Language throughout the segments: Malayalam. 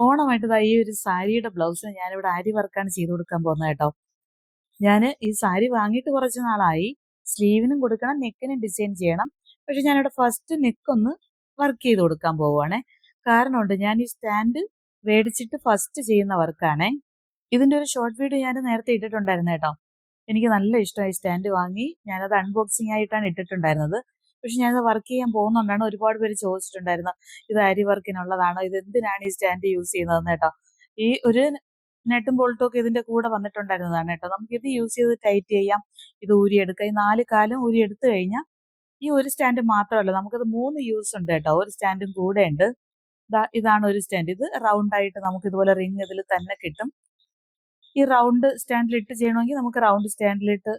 ഓണമായിട്ട് ദാ ഈ ഒരു സാരിയുടെ ബ്ലൗസ് ഞാനിവിടെ ആരി വർക്കാണ് ചെയ്ത് കൊടുക്കാൻ പോകുന്നത് കേട്ടോ. ഞാൻ ഈ സാരി വാങ്ങിയിട്ട് കുറച്ച് നാളായി. സ്ലീവിനും കൊടുക്കണം, നെക്കിനും ഡിസൈൻ ചെയ്യണം. പക്ഷെ ഞാനിവിടെ ഫസ്റ്റ് നെക്ക് ഒന്ന് വർക്ക് ചെയ്ത് കൊടുക്കാൻ പോവുകയാണേ. കാരണമുണ്ട്, ഞാൻ ഈ സ്റ്റാൻഡ് മേടിച്ചിട്ട് ഫസ്റ്റ് ചെയ്യുന്ന വർക്കാണേ. ഇതിന്റെ ഒരു ഷോർട്ട് വീഡിയോ ഞാൻ നേരത്തെ ഇട്ടിട്ടുണ്ടായിരുന്നു കേട്ടോ. എനിക്ക് നല്ല ഇഷ്ടമായി സ്റ്റാൻഡ് വാങ്ങി. ഞാനത് അൺബോക്സിംഗ് ആയിട്ടാണ് ഇട്ടിട്ടുണ്ടായിരുന്നത്. പക്ഷെ ഞാനത് വർക്ക് ചെയ്യാൻ പോകുന്നതുകൊണ്ടാണ് ഒരുപാട് പേര് ചോദിച്ചിട്ടുണ്ടായിരുന്നത്, ഇത് അരി വർക്കിനുള്ളതാണോ, ഇത് എന്തിനാണ് ഈ സ്റ്റാൻഡ് യൂസ് ചെയ്യുന്നതെന്ന് കേട്ടോ. ഈ ഒരു നെട്ടും ബോൾട്ടും ഒക്കെ ഇതിന്റെ കൂടെ വന്നിട്ടുണ്ടായിരുന്നതാണ് കേട്ടോ. നമുക്കിത് യൂസ് ചെയ്ത് ടൈറ്റ് ചെയ്യാം, ഇത് ഊരിയെടുക്കാം. ഈ 4 കാലും ഊരിയെടുത്തു കഴിഞ്ഞാൽ ഈ ഒരു സ്റ്റാൻഡ് മാത്രമല്ല, നമുക്കത് 3 യൂസ് ഉണ്ട് കേട്ടോ. ഒരു സ്റ്റാൻഡും കൂടെ ഉണ്ട്. ഇതാണ് ഒരു സ്റ്റാൻഡ്. ഇത് റൗണ്ട് ആയിട്ട് നമുക്ക് ഇതുപോലെ റിങ് ഇതിൽ തന്നെ കിട്ടും. ഈ റൗണ്ട് സ്റ്റാൻഡിലിട്ട് ചെയ്യണമെങ്കിൽ നമുക്ക് റൗണ്ട് സ്റ്റാൻഡിലിട്ട്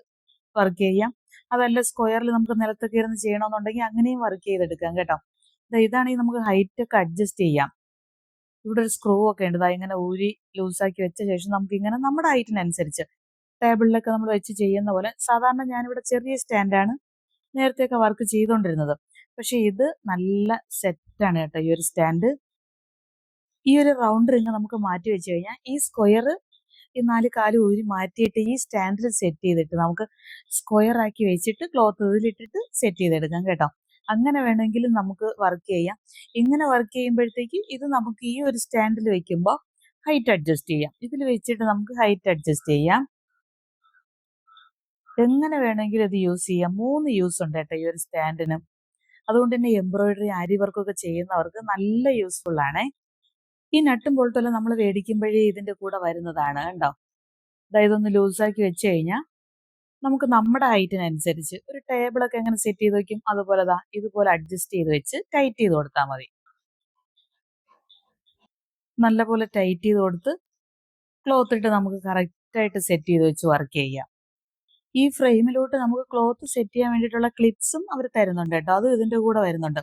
വർക്ക് ചെയ്യാം. അതല്ല സ്ക്വയറിൽ നമുക്ക് നിലത്തൊക്കെ ഇരുന്ന് ചെയ്യണമെന്നുണ്ടെങ്കിൽ അങ്ങനെയും വർക്ക് ചെയ്തെടുക്കാം കേട്ടോ. ഇതാണെങ്കിൽ നമുക്ക് ഹൈറ്റ് ഒക്കെ അഡ്ജസ്റ്റ് ചെയ്യാം. ഇവിടെ ഒരു സ്ക്രൂ ഒക്കെ ഉണ്ട്. ഇങ്ങനെ ഊരി ലൂസാക്കി വെച്ച ശേഷം നമുക്ക് ഇങ്ങനെ നമ്മുടെ ഹൈറ്റിനനുസരിച്ച് ടേബിളിലൊക്കെ നമ്മൾ വെച്ച് ചെയ്യുന്ന പോലെ. സാധാരണ ഞാനിവിടെ ചെറിയ സ്റ്റാൻഡാണ് നേരത്തെയൊക്കെ വർക്ക് ചെയ്തുകൊണ്ടിരുന്നത്. പക്ഷെ ഇത് നല്ല സെറ്റാണ് കേട്ടോ ഈ ഒരു സ്റ്റാൻഡ്. ഈ ഒരു റൗണ്ട് റിങ് നമുക്ക് മാറ്റി വെച്ച് കഴിഞ്ഞാൽ ഈ സ്ക്വയർ ഈ 4 കാല് ഊരി മാറ്റിയിട്ട് ഈ സ്റ്റാൻഡിൽ സെറ്റ് ചെയ്തിട്ട് നമുക്ക് സ്ക്വയർ ആക്കി വെച്ചിട്ട് ക്ലോത്ത് ഇതിലിട്ടിട്ട് സെറ്റ് ചെയ്തെടുക്കാം കേട്ടോ. അങ്ങനെ വേണമെങ്കിലും നമുക്ക് വർക്ക് ചെയ്യാം. ഇങ്ങനെ വർക്ക് ചെയ്യുമ്പോഴത്തേക്ക് ഇത് നമുക്ക് ഈ ഒരു സ്റ്റാൻഡിൽ വെക്കുമ്പോൾ ഹൈറ്റ് അഡ്ജസ്റ്റ് ചെയ്യാം. ഇതിൽ വെച്ചിട്ട് നമുക്ക് ഹൈറ്റ് അഡ്ജസ്റ്റ് ചെയ്യാം. എങ്ങനെ വേണമെങ്കിലും ഇത് യൂസ് ചെയ്യാം. 3 യൂസ് ഉണ്ട് കേട്ടോ ഈ ഒരു സ്റ്റാൻഡിന്. അതുകൊണ്ട് തന്നെ എംബ്രോയിഡറി ആരി വർക്കൊക്കെ ചെയ്യുന്നവർക്ക് നല്ല യൂസ്ഫുൾ ആണ്. ഈ നട്ടും ബോൾട്ടും എല്ലാം നമ്മൾ മേടിക്കുമ്പോഴേ ഇതിന്റെ കൂടെ വരുന്നതാണ് കേട്ടോ. ഇതൊന്ന് ലൂസാക്കി വെച്ച് കഴിഞ്ഞാൽ നമുക്ക് നമ്മുടെ ഹൈറ്റിനനുസരിച്ച് ഒരു ടേബിളൊക്കെ എങ്ങനെ സെറ്റ് ചെയ്ത് വെക്കും അതുപോലെ ഇതുപോലെ അഡ്ജസ്റ്റ് ചെയ്ത് വെച്ച് ടൈറ്റ് ചെയ്ത് കൊടുത്താൽ മതി. നല്ലപോലെ ടൈറ്റ് ചെയ്ത് കൊടുത്ത് ക്ലോത്ത് ഇട്ട് നമുക്ക് കറക്റ്റായിട്ട് സെറ്റ് ചെയ്ത് വെച്ച് വർക്ക് ചെയ്യാം. ഈ ഫ്രെയിമിലോട്ട് നമുക്ക് ക്ലോത്ത് സെറ്റ് ചെയ്യാൻ വേണ്ടിയിട്ടുള്ള ക്ലിപ്സും അവർ തരുന്നുണ്ട് കേട്ടോ. അതും ഇതിന്റെ കൂടെ വരുന്നുണ്ട്.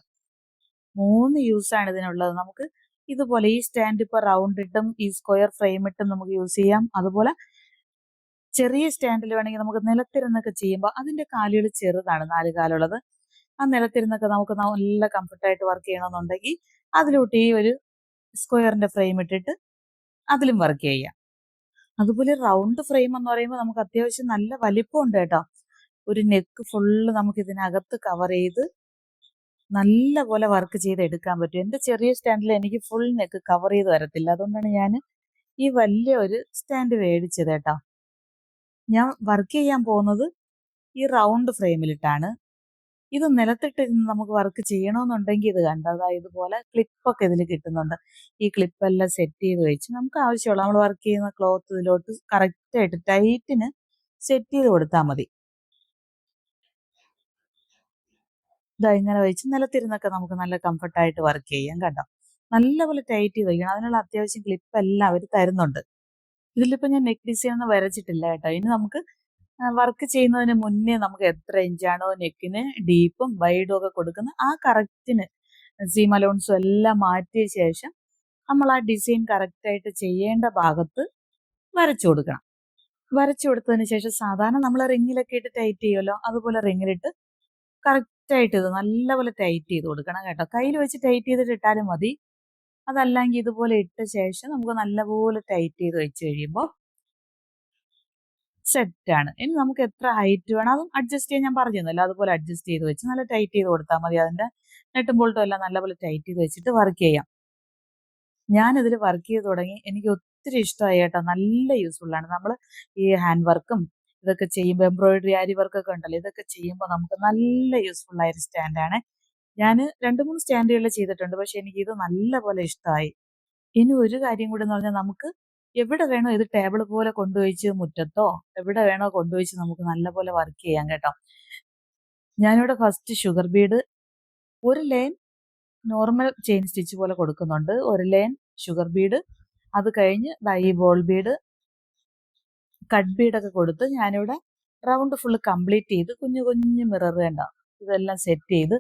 3 യൂസാണ് ഇതിനുള്ളത്. നമുക്ക് ഇതുപോലെ ഈ സ്റ്റാൻഡ് ഇപ്പോൾ റൗണ്ട് ഇട്ടും ഈ സ്ക്വയർ ഫ്രെയിം ഇട്ടും നമുക്ക് യൂസ് ചെയ്യാം. അതുപോലെ ചെറിയ സ്റ്റാൻഡിൽ വേണമെങ്കിൽ നമുക്ക് നിലത്തിരുന്നൊക്കെ ചെയ്യുമ്പോൾ അതിന്റെ കാലുകൾ ചെറുതാണ്, 4 കാലുള്ളത്. ആ നിലത്തിരുന്നൊക്കെ നമുക്ക് നല്ല കംഫർട്ടായിട്ട് വർക്ക് ചെയ്യണമെന്നുണ്ടെങ്കിൽ അതിലോട്ട് ഈ ഒരു സ്ക്വയറിന്റെ ഫ്രെയിം ഇട്ടിട്ട് അതിലും വർക്ക് ചെയ്യാം. അതുപോലെ റൗണ്ട് ഫ്രെയിം എന്ന് പറയുമ്പോൾ നമുക്ക് അത്യാവശ്യം നല്ല വലിപ്പമുണ്ട് കേട്ടോ. ഒരു നെക്ക് ഫുള്ള് നമുക്ക് ഇതിനകത്ത് കവർ ചെയ്ത് നല്ല പോലെ വർക്ക് ചെയ്ത് എടുക്കാൻ പറ്റും. എൻ്റെ ചെറിയ സ്റ്റാൻഡിൽ എനിക്ക് ഫുൾ നെക്ക് കവർ ചെയ്ത് വരത്തില്ല. അതുകൊണ്ടാണ് ഞാൻ ഈ വലിയ ഒരു സ്റ്റാൻഡ് മേടിച്ചത് കേട്ടോ. ഞാൻ വർക്ക് ചെയ്യാൻ പോകുന്നത് ഈ റൗണ്ട് ഫ്രെയിമിലിട്ടാണ്. ഇത് നിലത്തിട്ടിരുന്ന് നമുക്ക് വർക്ക് ചെയ്യണമെന്നുണ്ടെങ്കിൽ ഇത് കണ്ടതാ ഇതുപോലെ ക്ലിപ്പൊക്കെ ഇതിൽ കിട്ടുന്നുണ്ട്. ഈ ക്ലിപ്പെല്ലാം സെറ്റ് ചെയ്ത് വെച്ച് നമുക്ക് ആവശ്യമുള്ള നമ്മൾ വർക്ക് ചെയ്യുന്ന ക്ലോത്ത് ഇതിലോട്ട് കറക്റ്റായിട്ട് ടൈറ്റിന് സെറ്റ് ചെയ്ത് കൊടുത്താൽ മതി. ഇങ്ങനെ വെച്ച് നിലത്തിരുന്നൊക്കെ നമുക്ക് നല്ല കംഫർട്ടായിട്ട് വർക്ക് ചെയ്യാം കേട്ടോ. നല്ലപോലെ ടൈറ്റ് ചെയ്ത് വയ്ക്കണം. അതിനുള്ള അത്യാവശ്യം ക്ലിപ്പെല്ലാം അവർ തരുന്നുണ്ട്. ഇതിലിപ്പോൾ ഞാൻ നെക്ക് ഡിസൈൻ ഒന്നും വരച്ചിട്ടില്ല കേട്ടോ. ഇനി നമുക്ക് വർക്ക് ചെയ്യുന്നതിന് മുന്നേ നമുക്ക് എത്ര ഇഞ്ചാണോ നെക്കിന് ഡീപ്പും വൈഡും ഒക്കെ കൊടുക്കുന്നത് ആ കറക്റ്റിന് സീം അലോൺസും എല്ലാം മാറ്റിയ ശേഷം നമ്മൾ ആ ഡിസൈൻ കറക്റ്റായിട്ട് ചെയ്യേണ്ട ഭാഗത്ത് വരച്ചു കൊടുക്കണം. വരച്ചു കൊടുത്തതിന് ശേഷം സാധാരണ നമ്മൾ റിങ്ങിലൊക്കെ ഇട്ട് ടൈറ്റ് ചെയ്യുമല്ലോ, അതുപോലെ റിങ്ങിലിട്ട് കറക്റ്റായിട്ട് ഇത് നല്ലപോലെ ടൈറ്റ് ചെയ്ത് കൊടുക്കണം കേട്ടോ. കയ്യിൽ വെച്ച് ടൈറ്റ് ചെയ്തിട്ട് ഇട്ടാലും മതി. അതല്ലെങ്കിൽ ഇതുപോലെ ഇട്ട ശേഷം നമുക്ക് നല്ലപോലെ ടൈറ്റ് ചെയ്ത് വെച്ച് കഴിയുമ്പോൾ സെറ്റാണ്. ഇനി നമുക്ക് എത്ര ഹൈറ്റ് വേണം അതും അഡ്ജസ്റ്റ് ചെയ്യാൻ ഞാൻ പറഞ്ഞു തന്നല്ലോ. അതുപോലെ അഡ്ജസ്റ്റ് ചെയ്ത് വെച്ച് നല്ല ടൈറ്റ് ചെയ്ത് കൊടുത്താൽ മതി. അതിന്റെ നെട്ടും ബോൾട്ടും എല്ലാം നല്ലപോലെ ടൈറ്റ് ചെയ്ത് വെച്ചിട്ട് വർക്ക് ചെയ്യാം. ഞാനിതിൽ വർക്ക് ചെയ്ത് തുടങ്ങി. എനിക്ക് ഒത്തിരി ഇഷ്ടമായി കേട്ടോ. നല്ല യൂസ്ഫുൾ ആണ്. നമ്മൾ ഈ ഹാൻഡ് വർക്കും ഇതൊക്കെ ചെയ്യുമ്പോൾ എംബ്രോയിഡറി ആരി വർക്കൊക്കെ ഉണ്ടല്ലോ, ഇതൊക്കെ ചെയ്യുമ്പോൾ നമുക്ക് നല്ല യൂസ്ഫുൾ ആയൊരു സ്റ്റാൻഡാണ്. ഞാൻ 2-3 സ്റ്റാൻഡുകൾ ചെയ്തിട്ടുണ്ട്. പക്ഷെ എനിക്ക് ഇത് നല്ലപോലെ ഇഷ്ടമായി. ഇനി ഒരു കാര്യം കൂടി എന്ന് പറഞ്ഞാൽ നമുക്ക് എവിടെ വേണോ ഇത് ടേബിൾ പോലെ കൊണ്ടുവച്ച് മുറ്റത്തോ എവിടെ വേണോ കൊണ്ടുവച്ച് നമുക്ക് നല്ലപോലെ വർക്ക് ചെയ്യാം കേട്ടോ. ഞാനിവിടെ ഫസ്റ്റ് ഷുഗർ ബീഡ് ഒരു ലൈൻ നോർമൽ ചെയിൻ സ്റ്റിച്ച് പോലെ കൊടുക്കുന്നുണ്ട്. ഒരു ലൈൻ ഷുഗർ ബീഡ്, അത് കഴിഞ്ഞ് ഈ ബോൾ ബീഡ്, കട്ട് ബീഡൊക്കെ കൊടുത്ത് ഞാനിവിടെ റൗണ്ട് ഫുള്ള് കംപ്ലീറ്റ് ചെയ്ത് കുഞ്ഞു കുഞ്ഞു മിറർ വേണ്ട ഇതെല്ലാം സെറ്റ് ചെയ്ത്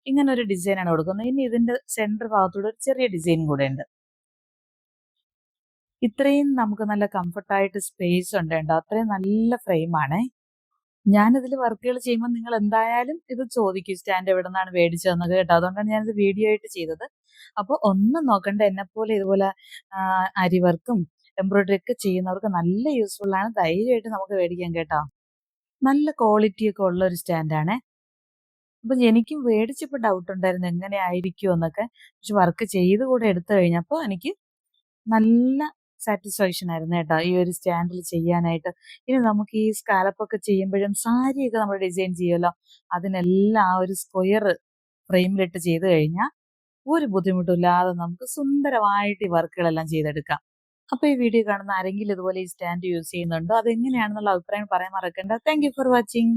ഇങ്ങനെ ഒരു ഡിസൈനാണ് കൊടുക്കുന്നത്. ഇനി ഇതിന്റെ സെന്റർ ഭാഗത്തൂടെ ഒരു ചെറിയ ഡിസൈനും കൂടെ ഉണ്ട്. ഇത്രയും നമുക്ക് നല്ല കംഫർട്ടായിട്ട് സ്പേസ് ഉണ്ട് കേട്ടോ. അത്രയും നല്ല ഫ്രെയിമാണേ. ഞാനിതിൽ വർക്കുകൾ ചെയ്യുമ്പോൾ നിങ്ങൾ എന്തായാലും ഇത് ചോദിക്കും സ്റ്റാൻഡ് എവിടെ നിന്നാണ് മേടിച്ചതെന്നൊക്കെ കേട്ടോ. അതുകൊണ്ടാണ് ഞാനിത് വീഡിയോ ആയിട്ട് ചെയ്തത്. അപ്പോൾ ഒന്നും നോക്കണ്ട, എന്നെപ്പോലെ ഇതുപോലെ അരി വർക്കും എംബ്രോയിഡറി ഒക്കെ ചെയ്യുന്നവർക്ക് നല്ല യൂസ്ഫുൾ ആണ്. ധൈര്യമായിട്ട് നമുക്ക് മേടിക്കാം കേട്ടോ. നല്ല ക്വാളിറ്റി ഒക്കെ ഉള്ള ഒരു സ്റ്റാൻഡാണ്. അപ്പം എനിക്കും മേടിച്ചപ്പോൾ ഡൗട്ട് ഉണ്ടായിരുന്നു എങ്ങനെ ആയിരിക്കുമോ എന്നൊക്കെ. പക്ഷെ വർക്ക് ചെയ്ത് കൂടെ എടുത്തു കഴിഞ്ഞപ്പോൾ എനിക്ക് നല്ല സാറ്റിസ്ഫാക്ഷൻ ആയിരുന്നു കേട്ടോ ഈ ഒരു സ്റ്റാൻഡിൽ ചെയ്യാനായിട്ട്. ഇനി നമുക്ക് ഈ സ്കാലപ്പൊക്കെ ചെയ്യുമ്പോഴും സാരിയൊക്കെ നമ്മൾ ഡിസൈൻ ചെയ്യുമല്ലോ, അതിനെല്ലാം ആ ഒരു സ്ക്വയർ ഫ്രെയിമിലിട്ട് ചെയ്ത് കഴിഞ്ഞാൽ ഒരു ബുദ്ധിമുട്ടില്ലാതെ നമുക്ക് സുന്ദരമായിട്ട് ഈ വർക്കുകളെല്ലാം ചെയ്തെടുക്കാം. അപ്പോൾ ഈ വീഡിയോ കാണുന്ന ആരെങ്കിലും ഇതുപോലെ ഈ സ്റ്റാൻഡ് യൂസ് ചെയ്യുന്നുണ്ടോ, അതെങ്ങനെയാണെന്നുള്ള അഭിപ്രായം പറയാൻ മറക്കണ്ട. Thank you for watching.